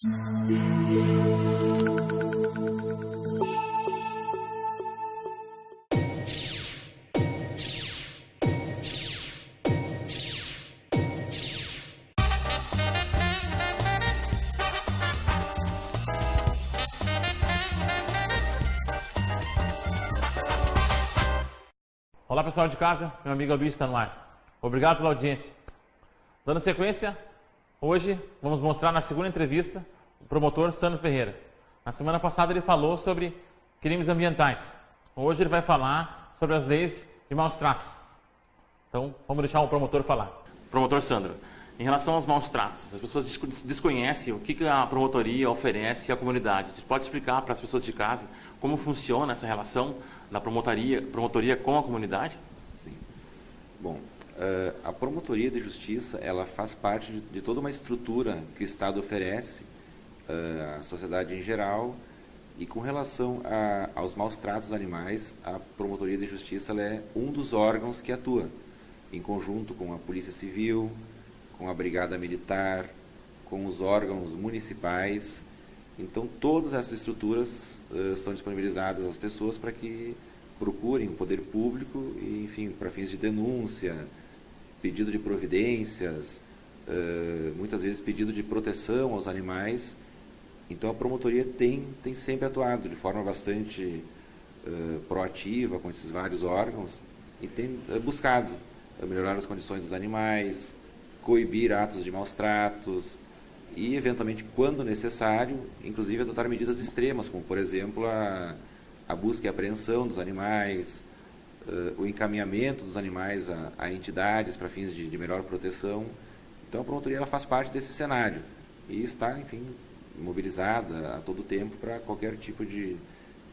Olá pessoal de casa, meu amigo Albino está no ar. Obrigado pela audiência. Dando sequência, hoje vamos mostrar na segunda entrevista o promotor Sandro Ferreira. Na semana passada ele falou sobre crimes ambientais. Hoje ele vai falar sobre as leis de maus tratos. Então vamos deixar o promotor falar. Promotor Sandro, em relação aos maus tratos, as pessoas desconhecem o que a promotoria oferece à comunidade. Você pode explicar para as pessoas de casa como funciona essa relação da promotoria com a comunidade? Sim. Bom, a promotoria de justiça, ela faz parte de toda uma estrutura que o Estado oferece à sociedade em geral, e com relação aos maus tratos dos animais, a promotoria de justiça ela é um dos órgãos que atua, em conjunto com a Polícia Civil, com a Brigada Militar, com os órgãos municipais. Então, todas essas estruturas são disponibilizadas às pessoas para que procurem o poder público, e, enfim, para fins de denúncia, pedido de providências, muitas vezes pedido de proteção aos animais. Então, a promotoria tem sempre atuado de forma bastante proativa com esses vários órgãos e tem buscado melhorar as condições dos animais, coibir atos de maus tratos e, eventualmente, quando necessário, inclusive adotar medidas extremas, como, por exemplo, a busca e apreensão dos animais, o encaminhamento dos animais a entidades para fins de melhor proteção. Então, a promotoria ela faz parte desse cenário e está, enfim, mobilizada a todo tempo para qualquer tipo de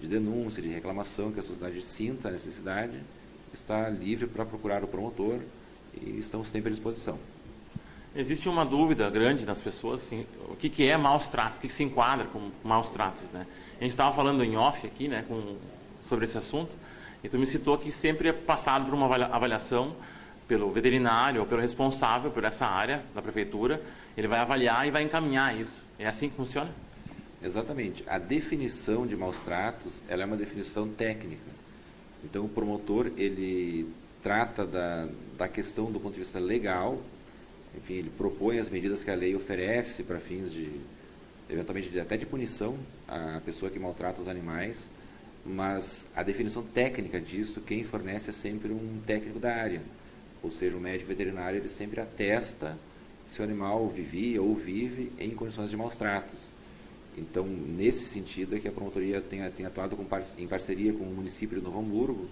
denúncia, de reclamação que a sociedade sinta a necessidade, está livre para procurar o promotor e estamos sempre à disposição. Existe uma dúvida grande das pessoas, assim, o que é maus tratos, o que se enquadra como maus tratos, né? A gente estava falando em off aqui, né, sobre esse assunto, e tu me citou que sempre é passado por uma avaliação pelo veterinário ou pelo responsável por essa área da prefeitura, ele vai avaliar e vai encaminhar isso. É assim que funciona? Exatamente. A definição de maus tratos, ela é uma definição técnica. Então, o promotor, ele trata da questão do ponto de vista legal. Enfim, ele propõe as medidas que a lei oferece para fins eventualmente, até de punição à pessoa que maltrata os animais, mas a definição técnica disso, quem fornece é sempre um técnico da área, ou seja, o médico veterinário, ele sempre atesta se o animal vivia ou vive em condições de maus tratos. Então, nesse sentido é que a promotoria tem atuado em parceria com o município de Novo Hamburgo,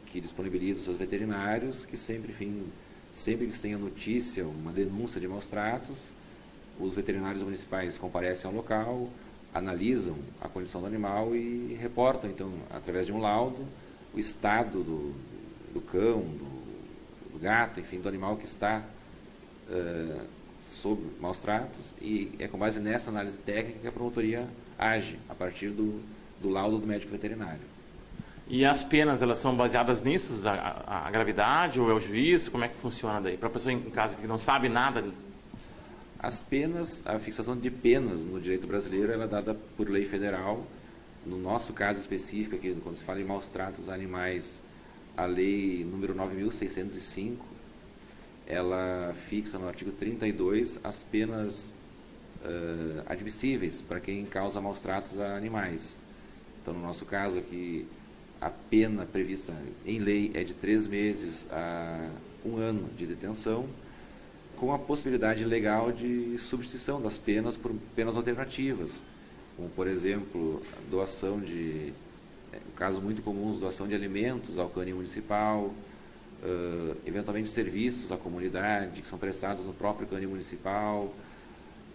que disponibiliza os seus veterinários, que sempre, enfim, sempre que eles têm a notícia, uma denúncia de maus tratos, os veterinários municipais comparecem ao local, analisam a condição do animal e reportam, então, através de um laudo, o estado do cão, do gato, enfim, do animal que está sob maus tratos, e é com base nessa análise técnica que a promotoria age, a partir do laudo do médico veterinário. E as penas, elas são baseadas nisso? A gravidade ou é o juiz? Como é que funciona daí? Para a pessoa em casa que não sabe nada? As penas, a fixação de penas no direito brasileiro, ela é dada por lei federal. No nosso caso específico, aqui, quando se fala em maus tratos a animais, a lei número 9.605, ela fixa no artigo 32 as penas admissíveis para quem causa maus tratos a animais. Então, no nosso caso aqui, a pena prevista em lei é de 3 meses a 1 ano de detenção, com a possibilidade legal de substituição das penas por penas alternativas, como, por exemplo, doação de, casos muito comuns, doação de alimentos ao cânion municipal, eventualmente serviços à comunidade que são prestados no próprio cânion municipal.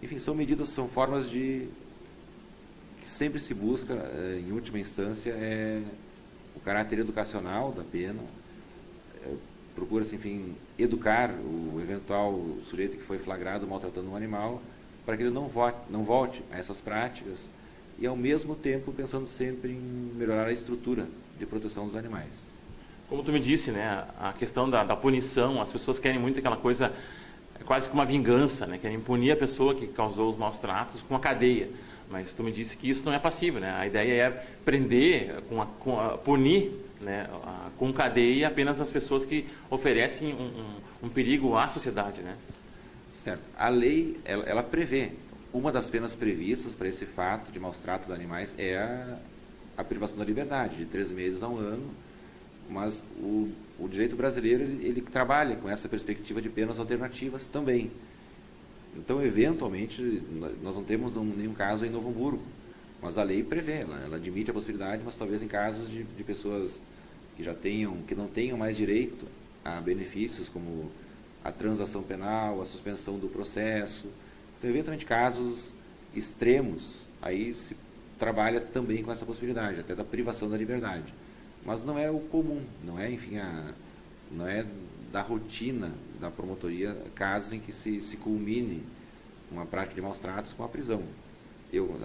Enfim, são medidas, são formas que sempre se busca, em última instância, o caráter educacional da pena, procura-se, enfim, educar o eventual sujeito que foi flagrado maltratando um animal, para que ele não volte a essas práticas, e ao mesmo tempo pensando sempre em melhorar a estrutura de proteção dos animais. Como tu me disse, né, a questão da punição, as pessoas querem muito aquela coisa é quase que uma vingança, né? Querem punir a pessoa que causou os maus tratos com a cadeia. Mas tu me disse que isso não é passível, né? A ideia é prender, punir, né, com cadeia apenas as pessoas que oferecem um perigo à sociedade, né? Certo. A lei, ela prevê. Uma das penas previstas para esse fato de maus tratos a animais é a privação da liberdade, de 3 meses a 1 ano, mas o direito brasileiro ele trabalha com essa perspectiva de penas alternativas também. Então, eventualmente, nós não temos nenhum caso em Novo Hamburgo, mas a lei prevê, ela admite a possibilidade, mas talvez em casos de pessoas que não tenham mais direito a benefícios como a transação penal, a suspensão do processo. Então, eventualmente, casos extremos, aí se trabalha também com essa possibilidade, até da privação da liberdade. Mas não é o comum, não é, enfim, não é da rotina da promotoria casos em que se culmine uma prática de maus tratos com a prisão.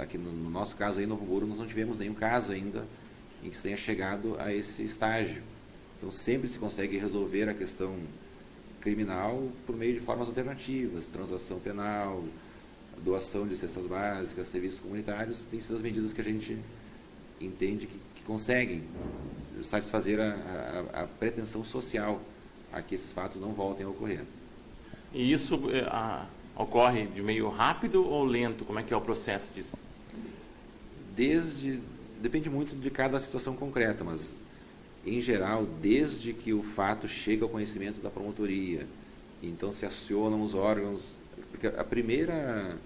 Aqui no nosso caso aí, em Novo Hamburgo, nós não tivemos nenhum caso ainda em que se tenha chegado a esse estágio. Então, sempre se consegue resolver a questão criminal por meio de formas alternativas, transação penal, doação de cestas básicas, serviços comunitários, tem sido as medidas que a gente entende que conseguem satisfazer a pretensão social a que esses fatos não voltem a ocorrer. E isso ocorre de meio rápido ou lento? Como é que é o processo disso? Depende muito de cada situação concreta, mas, em geral, desde que o fato chega ao conhecimento da promotoria, então se acionam os órgãos, porque a primeira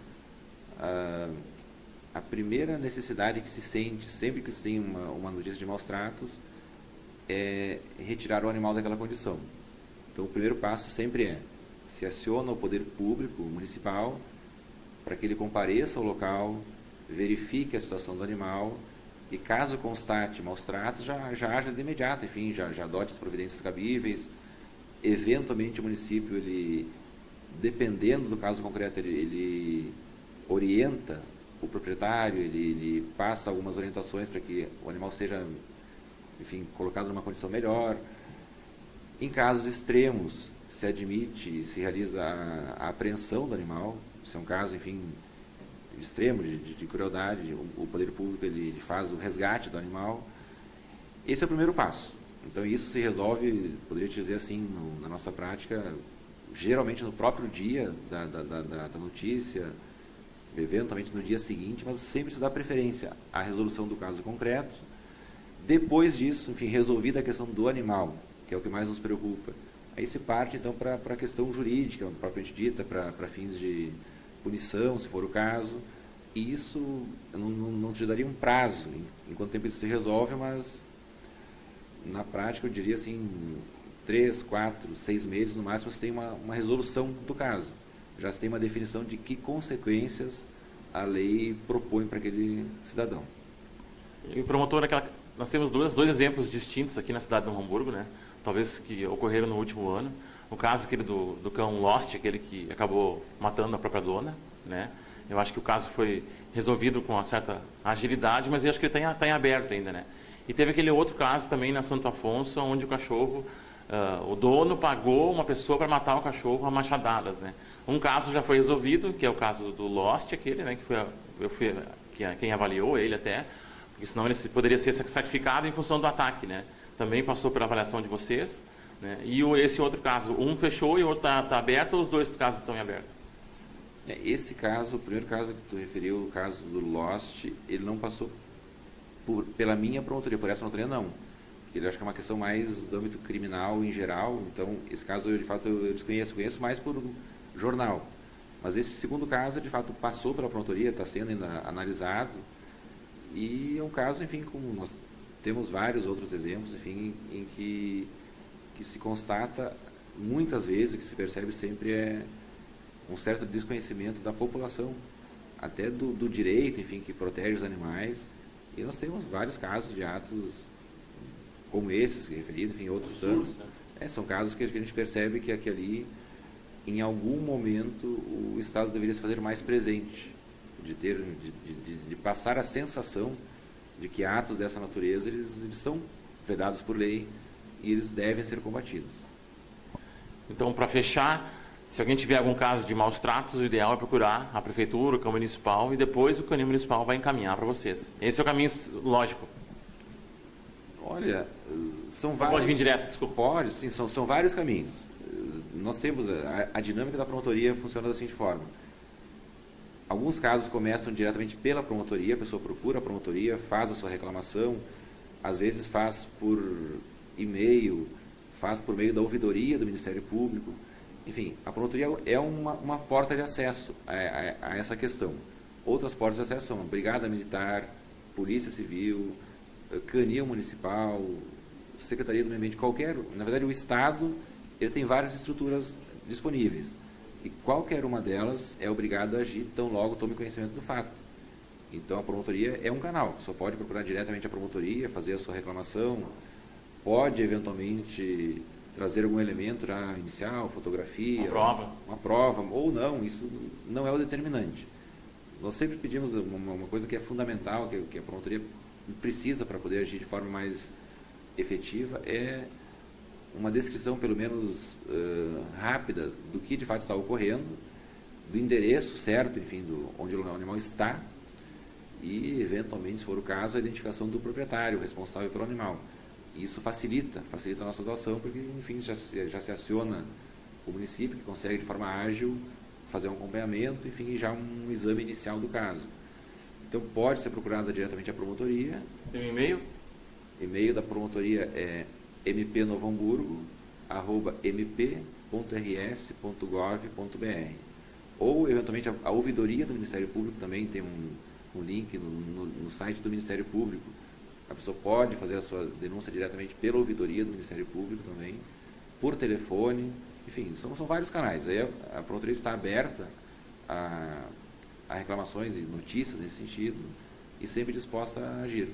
necessidade que se sente sempre que se tem uma notícia de maus tratos é retirar o animal daquela condição. Então, o primeiro passo sempre se aciona o poder público municipal para que ele compareça ao local, verifique a situação do animal e, caso constate maus tratos, já haja de imediato, enfim, já adote as providências cabíveis. Eventualmente, o município, dependendo do caso concreto, ele orienta o proprietário, ele passa algumas orientações para que o animal seja, enfim, colocado numa condição melhor. Em casos extremos, se admite, se realiza a apreensão do animal. Se é um caso, enfim, extremo de crueldade, o poder público ele faz o resgate do animal. Esse é o primeiro passo. Então, isso se resolve, poderia dizer assim, na nossa prática, geralmente no próprio dia da notícia, eventualmente no dia seguinte, mas sempre se dá preferência à resolução do caso concreto. Depois disso, enfim, resolvida a questão do animal, que é o que mais nos preocupa, aí se parte então para a questão jurídica, propriamente dita, para fins de punição, se for o caso. E isso não te daria um prazo em quanto tempo isso se resolve, mas na prática eu diria assim 3, 4, 6 meses no máximo você tem uma resolução do caso. Já se tem uma definição de que consequências a lei propõe para aquele cidadão. E promotor, nós temos dois exemplos distintos aqui na cidade de Novo Hamburgo, né? Talvez que ocorreram no último ano. O caso aquele do cão Lost, aquele que acabou matando a própria dona, né? Eu acho que o caso foi resolvido com uma certa agilidade, mas eu acho que ele está em aberto ainda, né? E teve aquele outro caso também na Santo Afonso, onde o cachorro, o dono pagou uma pessoa para matar o cachorro a machadadas, né? Um caso já foi resolvido, que é o caso do Lost, aquele, né? Quem avaliou ele até, porque senão ele poderia ser sacrificado em função do ataque, né? Também passou pela avaliação de vocês, né? E esse outro caso, um fechou e o outro está aberto, ou os dois casos estão em aberto? Esse caso, o primeiro caso que tu referiu, o caso do Lost, ele não passou pela minha promotoria, por essa promotoria não. Ele acho que é uma questão mais do âmbito criminal em geral, então esse caso eu de fato eu desconheço, conheço mais por jornal. Mas esse segundo caso, de fato, passou pela promotoria, está sendo ainda analisado, e é um caso, enfim, como nós temos vários outros exemplos, enfim, em que se constata muitas vezes, que se percebe sempre um certo desconhecimento da população, até do direito, enfim, que protege os animais. E nós temos vários casos de atos como esses, referido, enfim, outros tantos. São casos que a gente percebe que ali, em algum momento, o Estado deveria se fazer mais presente, de passar a sensação de que atos dessa natureza eles são vedados por lei e eles devem ser combatidos. Então, para fechar, Se alguém tiver algum caso de maus tratos, o ideal é procurar a prefeitura, o Câmara Municipal, e depois o canil municipal vai encaminhar para vocês. Esse é o caminho lógico. Olha, são vários... Pode vir direto, desculpa. Pode, sim, são vários caminhos. Nós temos... A dinâmica da promotoria funciona da seguinte forma. Alguns casos começam diretamente pela promotoria, a pessoa procura a promotoria, faz a sua reclamação, às vezes faz por e-mail, faz por meio da ouvidoria do Ministério Público. Enfim, a promotoria é uma porta de acesso a essa questão. Outras portas de acesso são a Brigada Militar, Polícia Civil, Canil Municipal, Secretaria do Meio Ambiente, qualquer... Na verdade, o Estado ele tem várias estruturas disponíveis. E qualquer uma delas é obrigada a agir tão logo tome conhecimento do fato. Então, a promotoria é um canal. Só pode procurar diretamente a promotoria, fazer a sua reclamação, pode, eventualmente, trazer algum elemento já inicial, fotografia, uma prova, ou não, isso não é o determinante. Nós sempre pedimos uma coisa que é fundamental, que a promotoria precisa para poder agir de forma mais efetiva, é uma descrição, pelo menos rápida, do que de fato está ocorrendo, do endereço certo, enfim, onde o animal está, e, eventualmente, se for o caso, a identificação do proprietário, responsável pelo animal. Isso facilita a nossa atuação, porque, enfim, já se aciona o município, que consegue, de forma ágil, fazer um acompanhamento, enfim, já um exame inicial do caso. Então, pode ser procurada diretamente a promotoria. Tem um e-mail? E-mail da promotoria é mp.novamburgo@mp.rs.gov.br. Ou, eventualmente, a ouvidoria do Ministério Público também tem um link no site do Ministério Público. A pessoa pode fazer a sua denúncia diretamente pela ouvidoria do Ministério Público também, por telefone, enfim, são vários canais. Aí a promotoria está aberta a reclamações e notícias nesse sentido e sempre disposta a agir.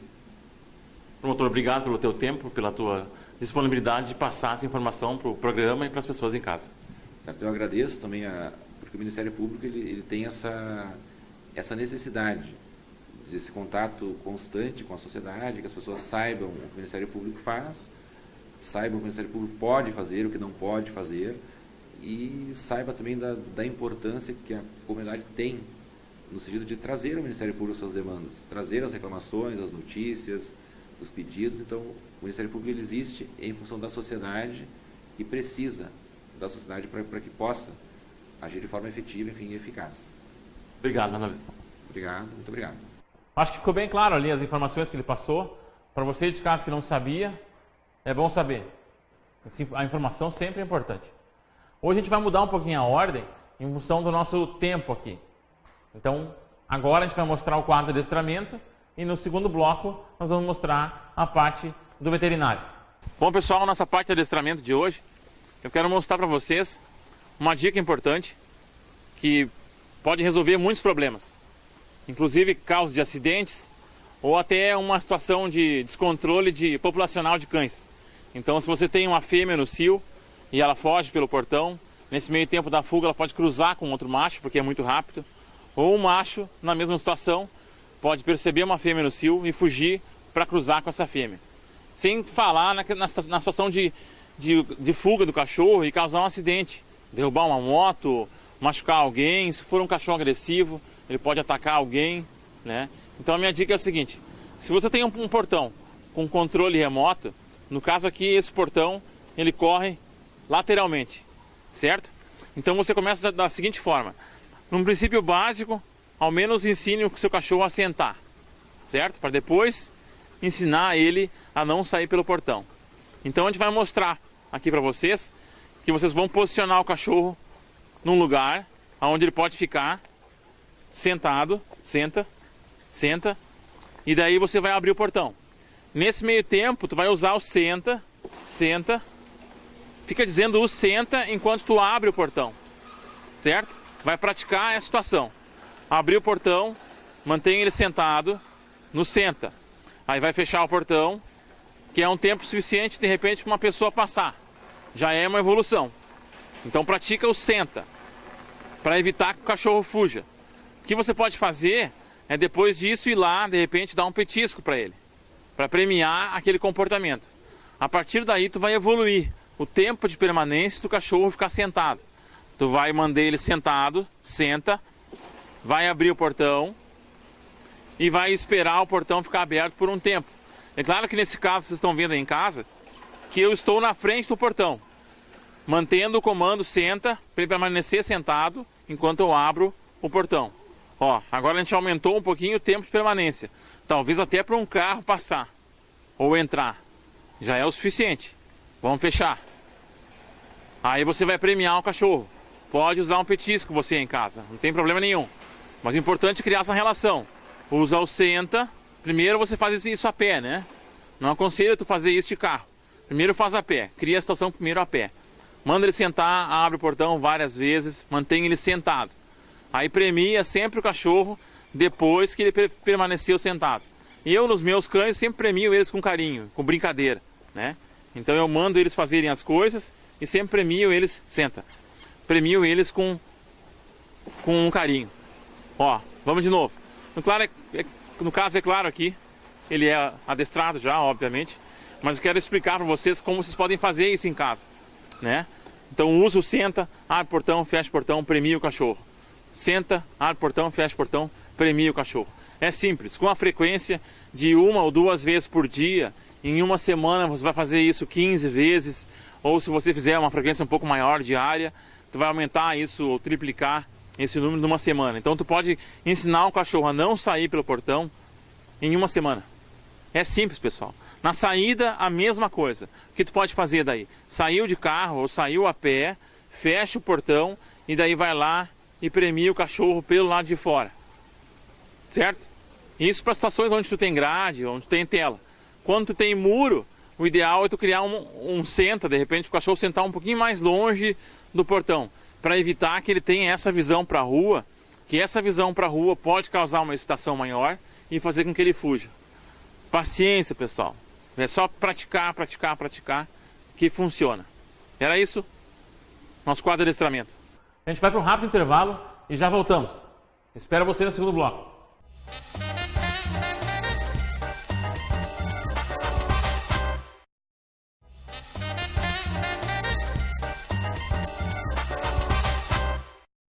Promotor, obrigado pelo teu tempo, pela tua disponibilidade de passar essa informação para o programa e para as pessoas em casa. Certo, eu agradeço também, porque o Ministério Público ele tem essa necessidade desse contato constante com a sociedade, que as pessoas saibam o que o Ministério Público faz, saibam o que o Ministério Público pode fazer, o que não pode fazer, e saiba também da importância que a comunidade tem no sentido de trazer ao Ministério Público suas demandas, trazer as reclamações, as notícias, os pedidos. Então, o Ministério Público ele existe em função da sociedade e precisa da sociedade para que possa agir de forma efetiva, enfim, e eficaz. Obrigado, Manoel. Obrigado, muito obrigado. Acho que ficou bem claro ali as informações que ele passou. Para você de casa que não sabia, é bom saber. A informação sempre é importante. Hoje a gente vai mudar um pouquinho a ordem em função do nosso tempo aqui. Então, agora a gente vai mostrar o quadro de adestramento e no segundo bloco nós vamos mostrar a parte do veterinário. Bom, pessoal, nossa parte de adestramento de hoje, eu quero mostrar para vocês uma dica importante que pode resolver muitos problemas, inclusive causas de acidentes ou até uma situação de descontrole populacional de cães. Então, se você tem uma fêmea no cio e ela foge pelo portão, nesse meio tempo da fuga ela pode cruzar com outro macho, porque é muito rápido, ou um macho, na mesma situação, pode perceber uma fêmea no cio e fugir para cruzar com essa fêmea. Sem falar na situação de fuga do cachorro e causar um acidente, derrubar uma moto, machucar alguém. Se for um cachorro agressivo, ele pode atacar alguém, né? Então a minha dica é o seguinte: se você tem um portão com controle remoto, no caso aqui esse portão ele corre lateralmente, certo? Então você começa da seguinte forma: num princípio básico, ao menos ensine o seu cachorro a sentar, certo? Para depois ensinar ele a não sair pelo portão. Então a gente vai mostrar aqui para vocês que vocês vão posicionar o cachorro num lugar onde ele pode ficar sentado, senta, e daí você vai abrir o portão. Nesse meio tempo, tu vai usar o senta, fica dizendo o senta enquanto tu abre o portão, certo? Vai praticar essa situação. Abrir o portão, mantém ele sentado no senta. Aí vai fechar o portão, que é um tempo suficiente, de repente, para uma pessoa passar. Já é uma evolução. Então pratica o senta, para evitar que o cachorro fuja. O que você pode fazer é, depois disso, ir lá, de repente, dar um petisco para ele, para premiar aquele comportamento. A partir daí, tu vai evoluir o tempo de permanência do cachorro ficar sentado. Tu vai mandar ele sentado, senta, vai abrir o portão e vai esperar o portão ficar aberto por um tempo. É claro que nesse caso, vocês estão vendo aí em casa, que eu estou na frente do portão, mantendo o comando senta, para ele permanecer sentado enquanto eu abro o portão. Ó, agora a gente aumentou um pouquinho o tempo de permanência, talvez até para um carro passar ou entrar. Já é o suficiente. Vamos fechar. Aí você vai premiar o cachorro. Pode usar um petisco você em casa, não tem problema nenhum. Mas o importante é criar essa relação. Usa o senta. Primeiro você faz isso a pé, né? Não aconselho tu fazer isso de carro. Primeiro faz a pé. Cria a situação primeiro a pé. Manda ele sentar, abre o portão várias vezes, mantém ele sentado. Aí premia sempre o cachorro depois que ele permaneceu sentado. E eu, nos meus cães, sempre premio eles com carinho, com brincadeira, né? Então eu mando eles fazerem as coisas e sempre premio eles, senta. Premio eles com um carinho. Ó, vamos de novo. No caso, é claro aqui, ele é adestrado já, obviamente, mas eu quero explicar para vocês como vocês podem fazer isso em casa, né? Então usa o senta, abre o portão, fecha o portão, premia o cachorro. Senta, abre o portão, fecha o portão, premia o cachorro. É simples, com a frequência de 1 ou 2 vezes por dia, em uma semana você vai fazer isso 15 vezes, ou se você fizer uma frequência um pouco maior diária, tu vai aumentar isso ou triplicar esse número numa semana. Então tu pode ensinar o cachorro a não sair pelo portão em uma semana. É simples, pessoal. Na saída, a mesma coisa. O que tu pode fazer daí? Saiu de carro ou saiu a pé, fecha o portão e daí vai lá e premia o cachorro pelo lado de fora. Certo? Isso para situações onde tu tem grade, onde tu tem tela. Quando tu tem muro, o ideal é tu criar um senta, de repente o cachorro sentar um pouquinho mais longe do portão, para evitar que ele tenha essa visão para a rua, que essa visão para a rua pode causar uma excitação maior e fazer com que ele fuja. Paciência, pessoal. É só praticar, praticar, praticar que funciona. Era isso? Nosso quadro de adestramento. A gente vai para um rápido intervalo e já voltamos. Espero você no segundo bloco.